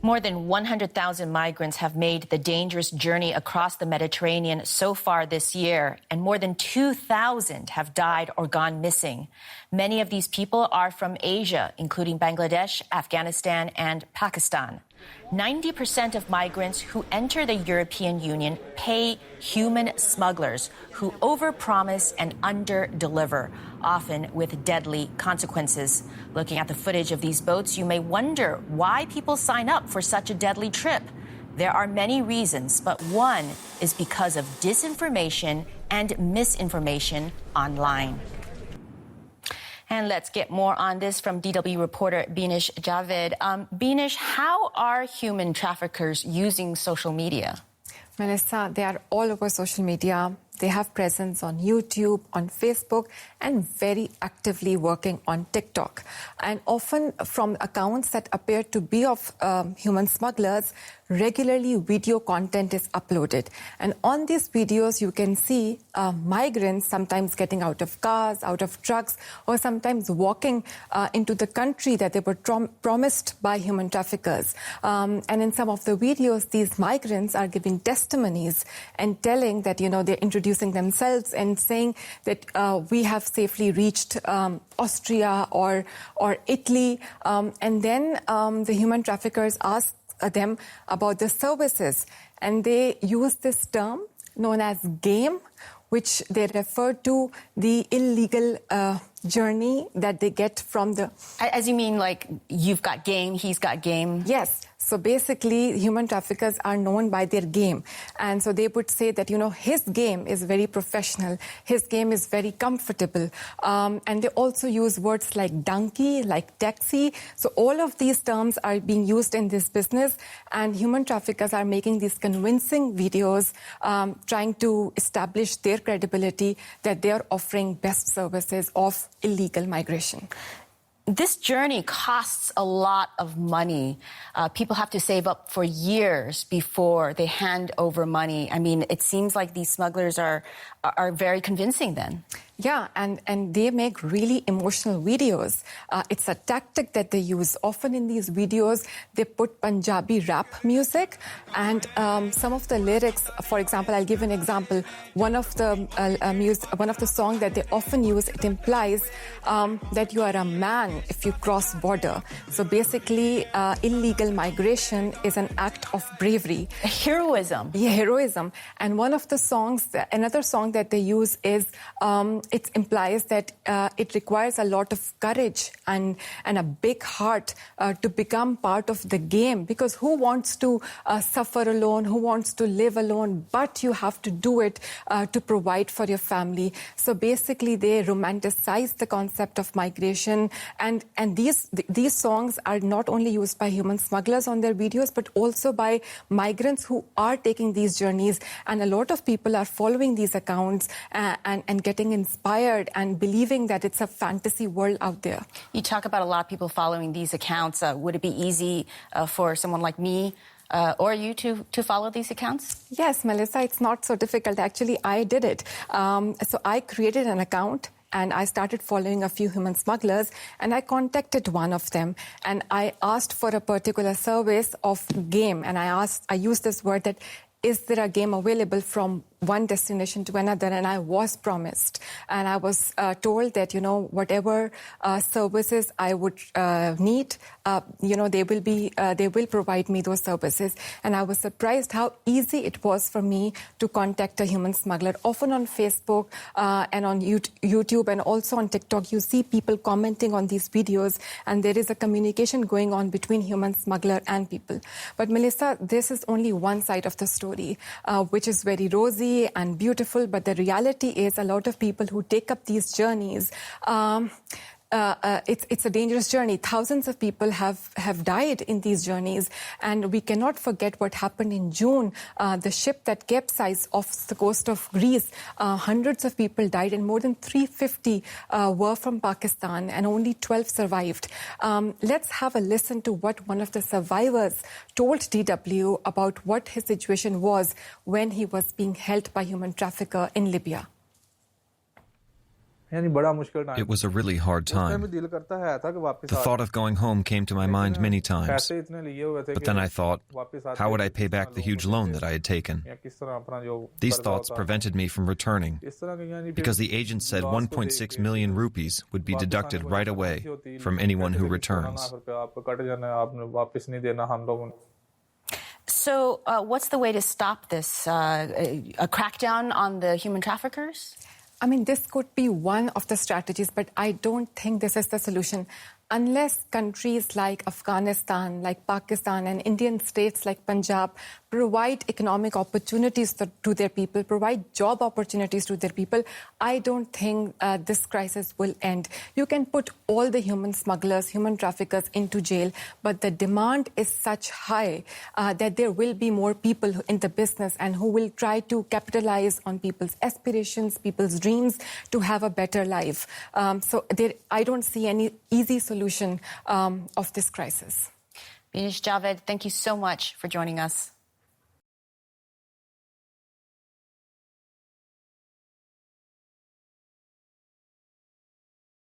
More than 100,000 migrants have made the dangerous journey across the Mediterranean so far this year, and more than 2,000 have died or gone missing. Many of these people are from Asia, including Bangladesh, Afghanistan, and Pakistan. 90% of migrants who enter the European Union pay human smugglers who overpromise and underdeliver, often with deadly consequences. Looking at the footage of these boats, you may wonder why people sign up for such a deadly trip. There are many reasons, but one is because of disinformation and misinformation online. And let's get more on this from DW reporter Binish Javed. Binish, how are human traffickers using social media? Melissa, they are all over social media. They have presence on YouTube, on Facebook, and very actively working on TikTok. And often from accounts that appear to be of human smugglers, regularly video content is uploaded. And on these videos, you can see migrants sometimes getting out of cars, out of trucks, or sometimes walking into the country that they were promised by human traffickers. And in some of the videos, these migrants are giving testimonies and telling that, they're introducing themselves and saying that we have safely reached Austria or Italy. And then the human traffickers ask them about the services, and they use this term known as game, which they refer to the illegal journey that they get from the... As you mean, like, you've got game, he's got game? Yes. So basically, human traffickers are known by their game. And so they would say that, his game is very professional. His game is very comfortable. And they also use words like donkey, like taxi. So all of these terms are being used in this business. And human traffickers are making these convincing videos, trying to establish their credibility that they are offering best services of illegal migration. This journey costs a lot of money. People have to save up for years before they hand over money. I mean, it seems like these smugglers are very convincing then. Yeah, and they make really emotional videos. It's a tactic that they use. Often in these videos, they put Punjabi rap music, and some of the lyrics, for example, I'll give an example. One of the songs that they often use, it implies that you are a man if you cross border. So basically, illegal migration is an act of bravery. Heroism. Yeah, heroism. And one of the songs, another song that they use is... it implies that it requires a lot of courage and a big heart to become part of the game. Because who wants to suffer alone? Who wants to live alone? But you have to do it to provide for your family. So basically, they romanticize the concept of migration. And these songs are not only used by human smugglers on their videos, but also by migrants who are taking these journeys. And a lot of people are following these accounts and getting inspired and believing that it's a fantasy world out there. You talk about a lot of people following these accounts. Would it be easy for someone like me or you to follow these accounts? Yes, Melissa, it's not so difficult. Actually, I did it. So I created an account and I started following a few human smugglers, and I contacted one of them and I asked for a particular service of game. And I used this word that, is there a game available from one destination to another? And I was promised. And I was told that, whatever services I would need, they will provide me those services. And I was surprised how easy it was for me to contact a human smuggler. Often on Facebook and on YouTube and also on TikTok, you see people commenting on these videos, and there is a communication going on between human smuggler and people. But Melissa, this is only one side of the story, which is very rosy and beautiful, but the reality is a lot of people who take up these journeys, it's a dangerous journey. Thousands of people have died in these journeys, and we cannot forget what happened in June. The ship that capsized off the coast of Greece, hundreds of people died, and more than 350 were from Pakistan, and only 12 survived. Let's have a listen to what one of the survivors told DW about what his situation was when he was being held by human trafficker in Libya. It was a really hard time. The thought of going home came to my mind many times. But then I thought, how would I pay back the huge loan that I had taken? These thoughts prevented me from returning, because the agent said 1.6 million rupees would be deducted right away from anyone who returns. So what's the way to stop this? A crackdown on the human traffickers? I mean, this could be one of the strategies, but I don't think this is the solution. Unless countries like Afghanistan, like Pakistan, and Indian states like Punjab provide economic opportunities to their people, provide job opportunities to their people, I don't think this crisis will end. You can put all the human smugglers, human traffickers into jail, but the demand is such high that there will be more people in the business and who will try to capitalize on people's aspirations, people's dreams to have a better life. I don't see any easy solution of this crisis. Binish Javed, thank you so much for joining us.